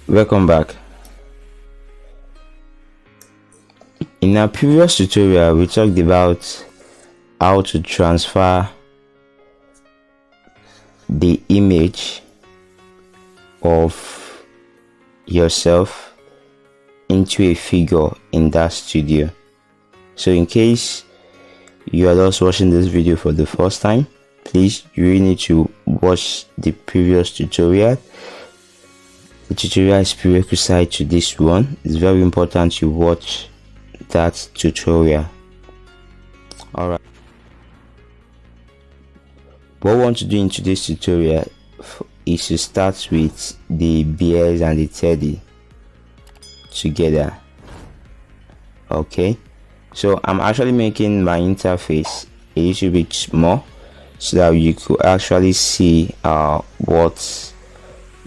Welcome back. In our previous tutorial we talked about how to transfer the image of yourself into a figure in Daz Studio. So in case you are just watching this video for the first time, please, you really need to watch the previous tutorial. The tutorial is prerequisite to this one. It's very important you watch that tutorial. Alright, what we want to do in today's tutorial is to start with the bears and the teddy together. Okay, so I'm actually making my interface a little bit small so that you could actually see what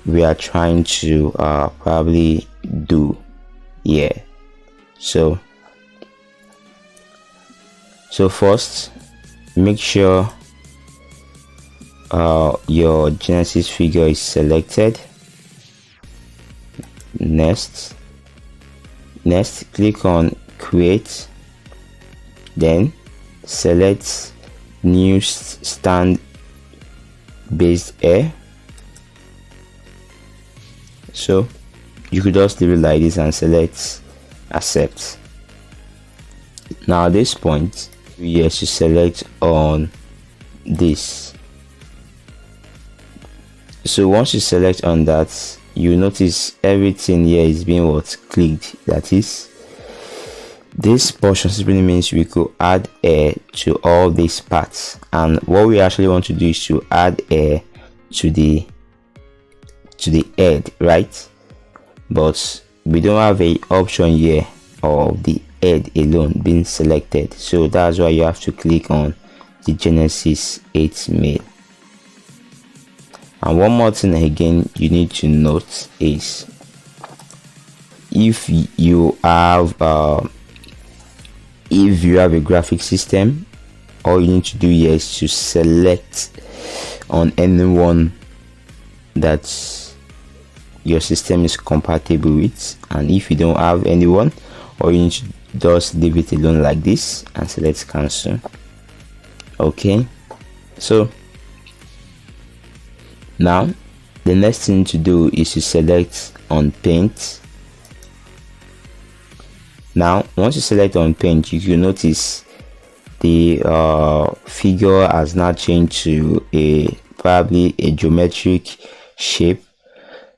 we are trying to probably do here. So first, make sure your Genesis figure is selected. Next click on create, then select new stand based air. So you could just leave it like this and select accept. Now at this point we have to select on this. So once you select on that, you notice everything here is being clicked. That is, this portion simply means we could add air to all these parts, and what we actually want to do is to add air to the head, right? But we don't have a option here of the head alone being selected, so that's why you have to click on the Genesis 8 male. And one more thing again you need to note is, if you have a graphic system, all you need to do here is to select on anyone that your system is compatible with, and if you don't have anyone, or you need to just leave it alone like this and select cancel. Okay, so now the next thing to do is to select on paint. Now once you select on paint, you can notice the figure has now changed to probably a geometric shape.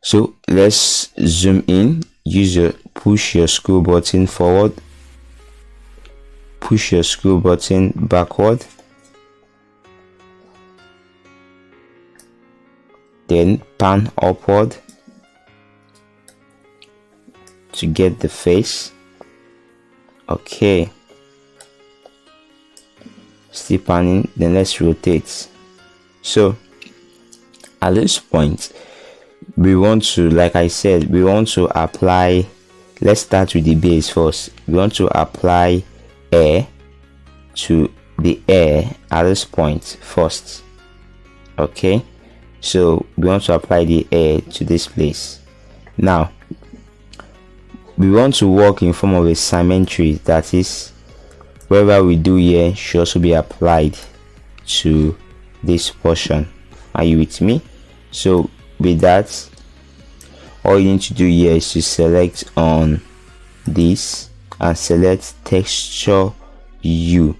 So let's zoom in. Push your scroll button forward, push your scroll button backward, then pan upward to get the face. Okay, still panning, then let's rotate. So at this point we want to, like I said, we want to apply, let's start with the base first. We want to apply air to the air at this point first. Okay, so we want to apply the air to this place. Now we want to work in form of a symmetry, that is, whatever we do here should also be applied to this portion. Are you with me? So with that, all you need to do here is to select on this and select texture U.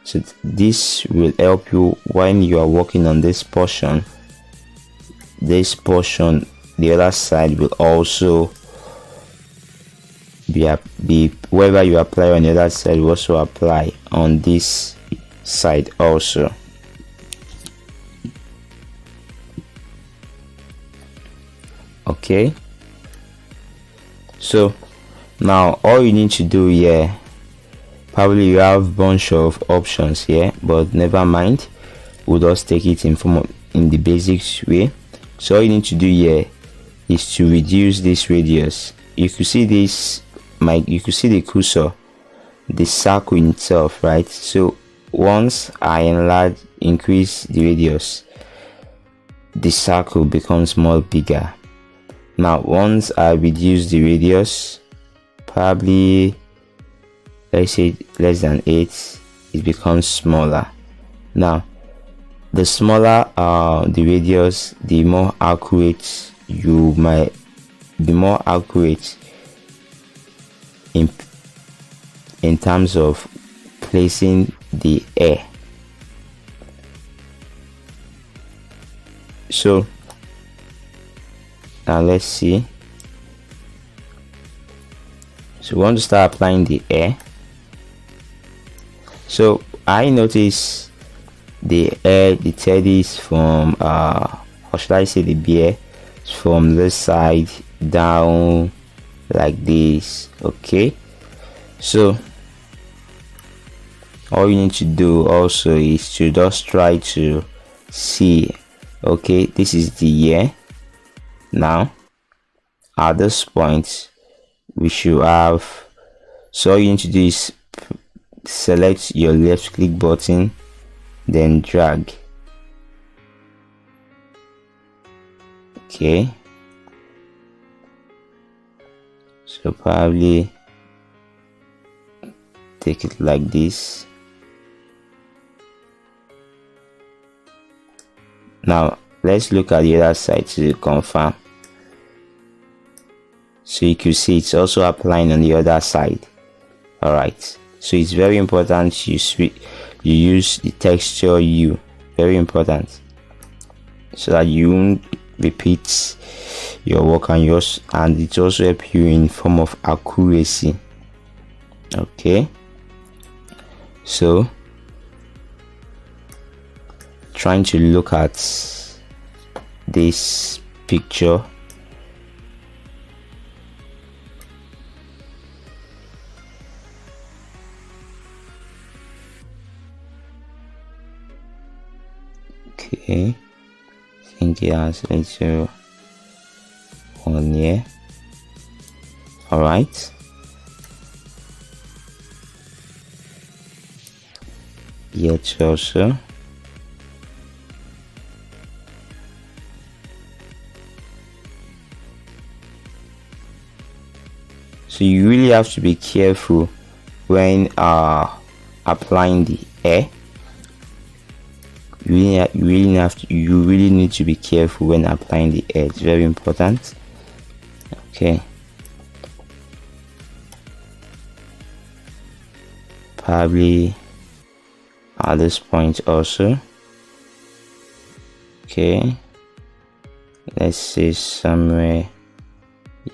So this will help you when you are working on this portion. This portion, the other side, will also be wherever you apply on the other side will also apply on this side also. Okay, so now all you need to do here, probably you have a bunch of options here, but never mind, we'll just take it in the basics way. So all you need to do here is to reduce this radius. You could see this, you could see the cursor, the circle in itself, right? So once I increase the radius, the circle becomes more bigger. Now once I reduce the radius, probably let's say less than 8, it becomes smaller. Now the smaller the radius, the more accurate you might be, more accurate in terms of placing the air. So now let's see. So we want to start applying the air. So I notice the air, the teddies from or should I say the bear, from this side down like this. Okay, so all you need to do also is to just try to see, okay, this is the ear. Now at this point we should have, so all you need to do is select your left click button, then drag. Okay, so probably take it like this. Now let's look at the other side to confirm. So you can see it's also applying on the other side. All right, so it's very important you use the texture hue, very important, so that you won't repeat your work, and it also help you in form of accuracy. Okay, so trying to look at this picture. Okay, I think it has a little on here. All right, yet also. So you really have to be careful when applying the air. You really need to be careful when applying the air. It's very important. Okay, probably at this point also. Okay, let's say somewhere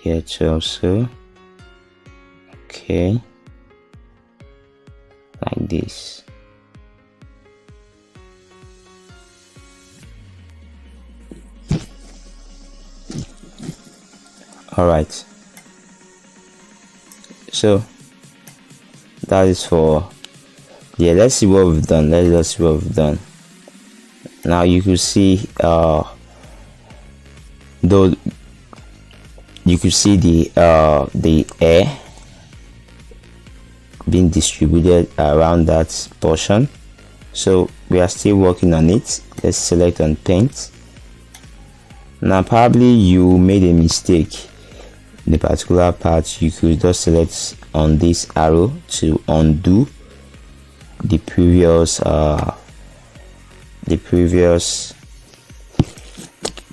here also. Okay, like this. All right, so that is for, yeah, let's see what we've done. Let's see what we've done. Now you could see though you could see the air being distributed around that portion. So we are still working on it. Let's select on paint. Now probably you made a mistake in the particular part. You could just select on this arrow to undo the previous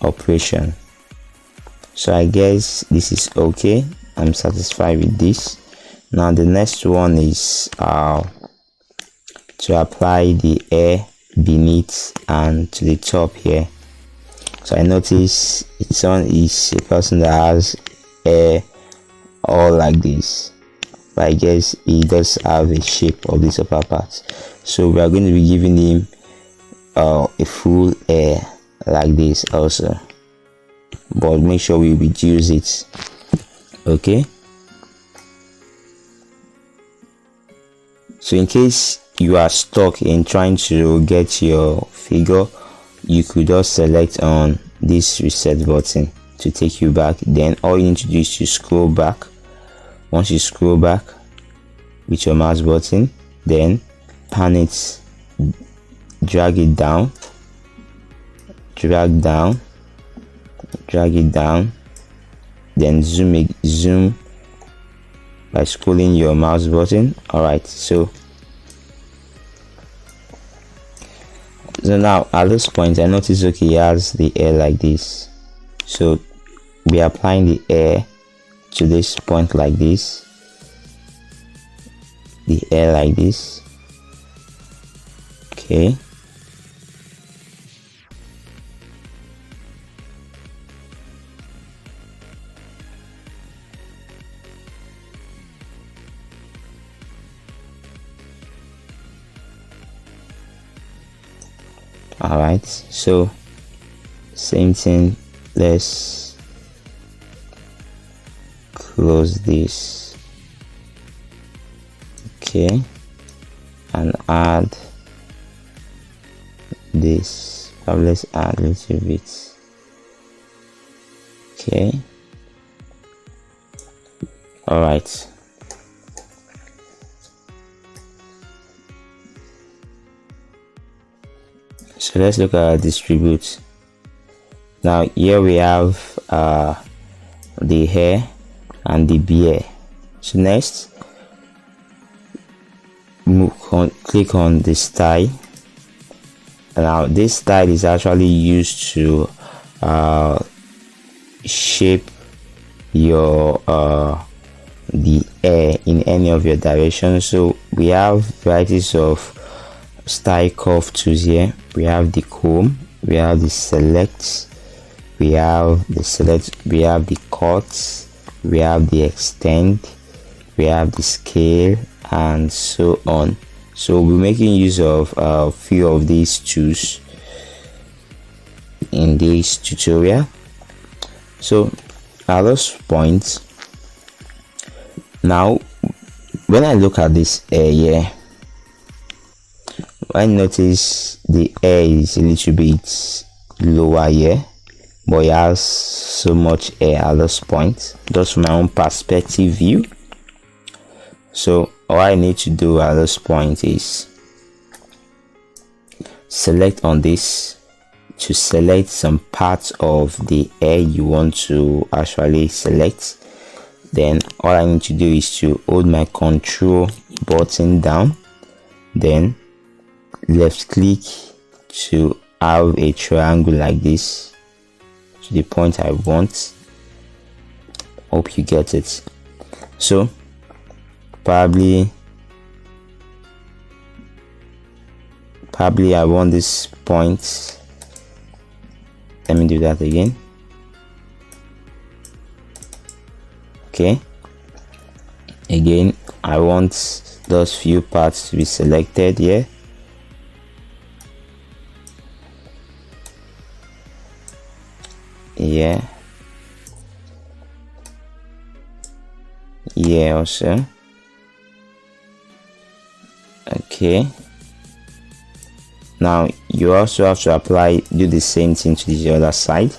operation. So I guess this is okay. I'm satisfied with this. Now the next one is to apply the air beneath and to the top here. So I notice it's a person that has air all like this, but I guess he does have a shape of this upper part. So we are going to be giving him a full air like this also, but make sure we reduce it. Okay, so in case you are stuck in trying to get your figure, you could just select on this reset button to take you back. Then all you need to do is to scroll back. Once you scroll back with your mouse button, then pan it, drag it down, drag it down, then zoom by scrolling your mouse button. All right, so now at this point I notice, okay, he has the air like this, so we are applying the air to this point like this, the air like this. Okay, all right, so same thing, let's close this. Okay, and add this. Let's add a little bit. Okay, all right, so let's look at distribute. Now here we have the hair and the beard. So next, click on the style. Now this style is actually used to shape your the hair in any of your directions. So we have varieties of style curve tools here. We have the comb, we have the select, we have the cut, we have the extend, we have the scale, and so on. So we're making use of a few of these tools in this tutorial. So at this point, now when I look at this air here, I notice the air is a little bit lower here, but it has so much air at this point, just from my own perspective view. So all I need to do at this point is select on this to select some parts of the air you want to actually select. Then all I need to do is to hold my control button down, then left click to have a triangle like this to the point I want. Hope you get it. So probably I want this point. Let me do that again. Okay, again I want those few parts to be selected here. Yeah, also. Okay, now you also have to do the same thing to the other side.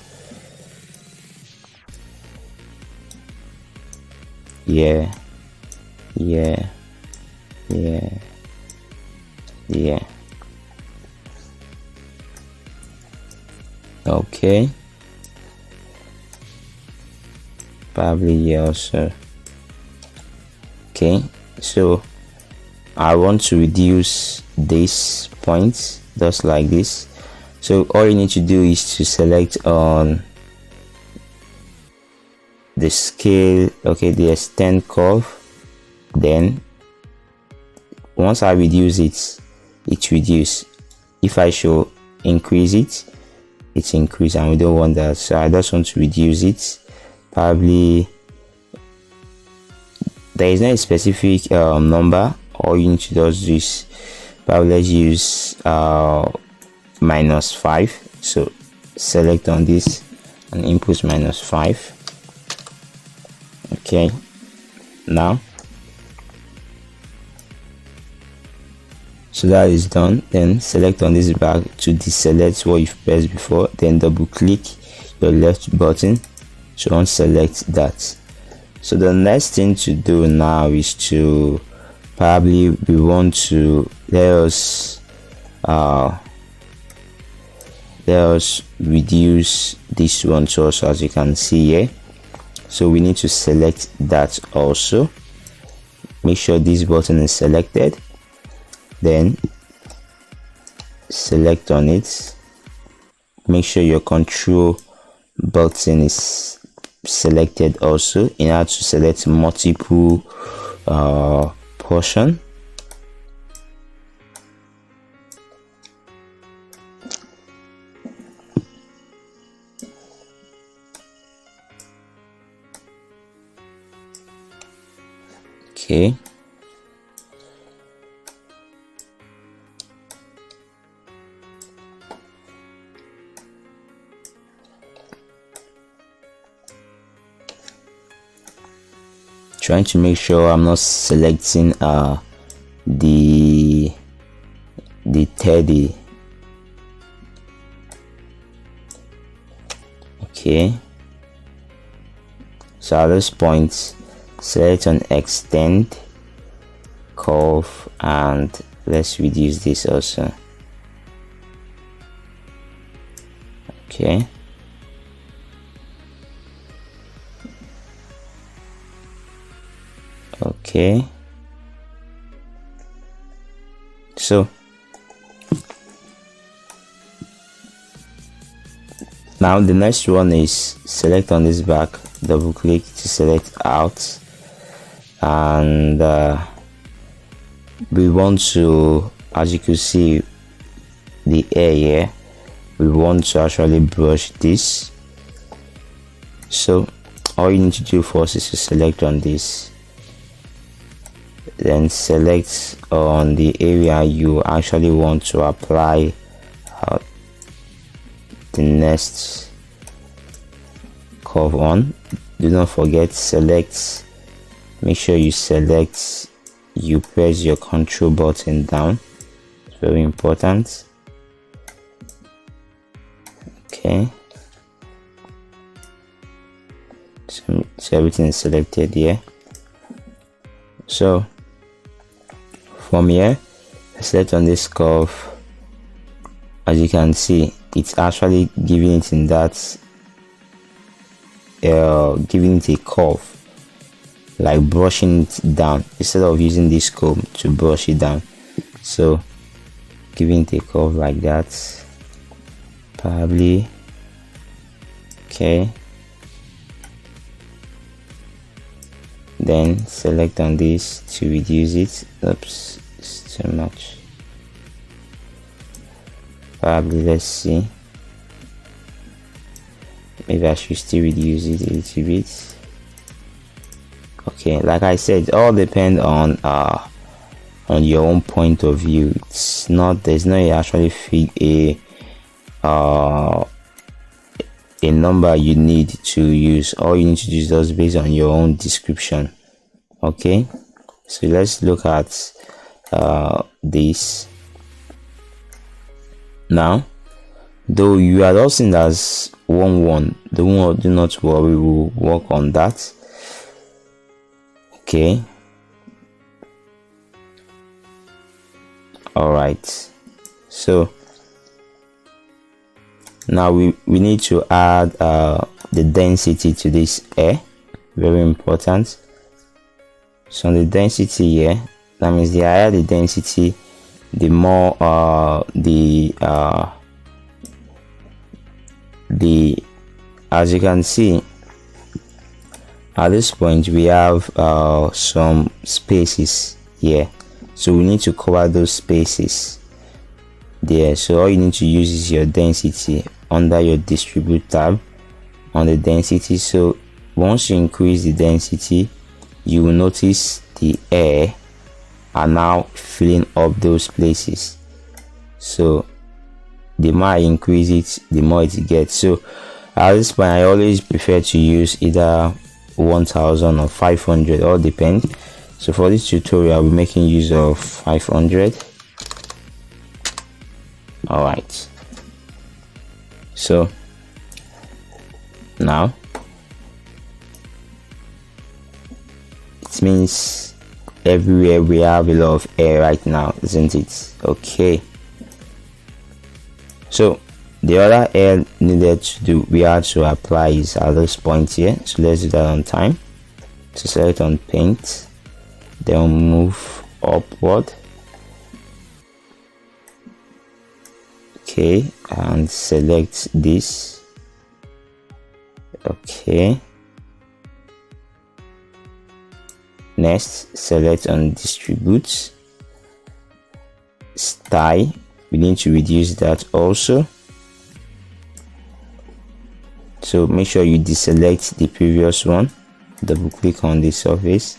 Yeah. Okay, probably here also. Okay, so I want to reduce this point just like this. So all you need to do is to select on the scale, okay, the extend curve. Then once I reduce it, it reduce. If I should increase it, it's increase, and we don't want that. So I just want to reduce it. Probably there is not a specific number. All you need to just do is probably let's use -5. So select on this and input -5. Okay, now so that is done. Then select on this back to deselect what you've pressed before, then double click your left button to unselect that. So the next thing to do now is to probably we want to let us reduce this one. So as you can see here, so we need to select that also. Make sure this button is selected, then select on it. Make sure your control button is selected also in order to select multiple portion. Okay, trying to make sure I'm not selecting the 30. Okay, so at this point select on extend curve and let's reduce this also. Okay, okay, so now the next one is select on this back, double click to select out, and we want to, as you can see the air here, we want to actually brush this. So all you need to do first is to select on this, then select on the area you actually want to apply the next curve on. Do not forget, select, make sure you select, you press your control button down, it's very important. Okay, so everything is selected here. So from here, select on this curve. As you can see, it's actually giving it in that giving it a curve, like brushing it down instead of using this comb to brush it down. So giving it a curve like that, probably. Okay, then select on this to reduce it. Oops, it's too much. Probably, let's see, maybe I should still reduce it a little bit. Okay, like I said, it all depends on your own point of view. It's not, there's no actually a number you need to use. All you need to do is just based on your own description. Okay, so let's look at this now. Though you are just seen as 1-1, do not worry, we'll work on that. Okay, all right, so now we need to add the density to this air, very important. So on the density here, that means the higher the density, the more as you can see at this point we have some spaces here, so we need to cover those spaces there. So all you need to use is your density under your distribute tab on the density. So once you increase the density, you will notice the air are now filling up those places. So the more I increase it, the more it gets. So at this point I always prefer to use either 1000 or 500, all depends. So for this tutorial we're making use of 500. All right, so now it means everywhere we have a lot of air right now, isn't it? Okay, so The other air needed to do, we had to apply is at this point here. So let's do that on time. So select on paint, then move upward. Okay, and select this. Okay, next select on distribute, style, we need to reduce that also. So make sure you deselect the previous one, double click on the surface,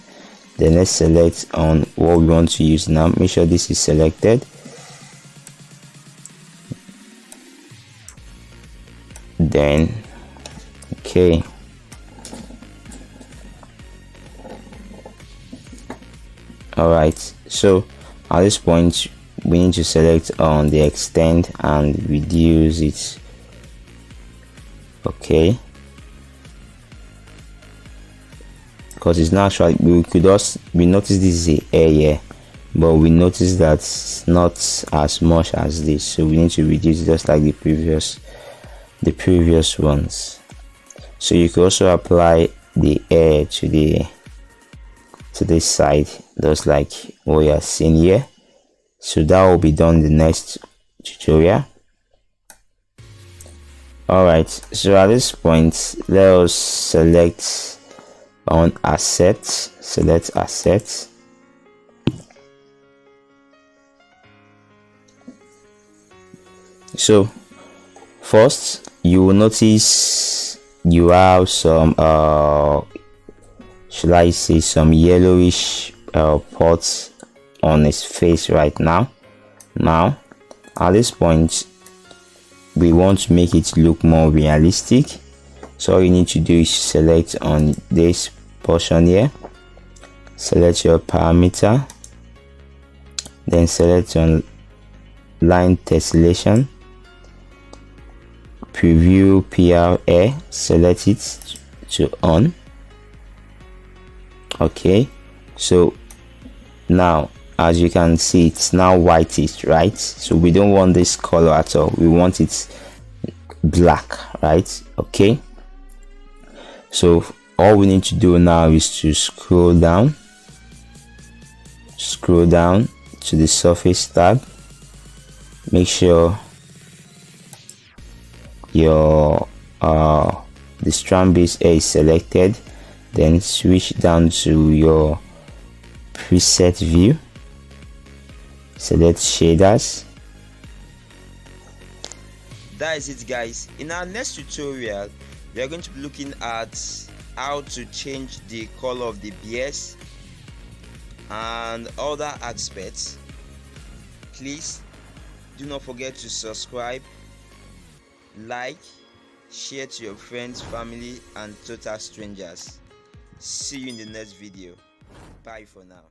then let's select on what we want to use now. Make sure this is selected, then okay, all right. So at this point we need to select on the extend and reduce it. Okay, because it's not actually, we notice this is a air here, but we notice that it's not as much as this, so we need to reduce just like the previous ones. So you can also apply the air to this side, just like what you are seeing here. So that will be done in the next tutorial. All right, so at this point let us select on assets, select assets. So first you will notice you have some should I say some yellowish spots on his face right now. Now at this point we want to make it look more realistic, so all you need to do is select on this portion here, select your parameter, then select on line tessellation, preview PRA, select it to on. Okay, so now as you can see it's now whitish, right? So we don't want this color at all, we want it black, right? Okay, so all we need to do now is to scroll down to the surface tab, make sure your the strand base air is selected, then switch down to your preset view, select shaders. That is it, guys. In our next tutorial we are going to be looking at how to change the color of the BS and other aspects. Please do not forget to subscribe, like, share to your friends, family and total strangers. See you in the next video. Bye for now.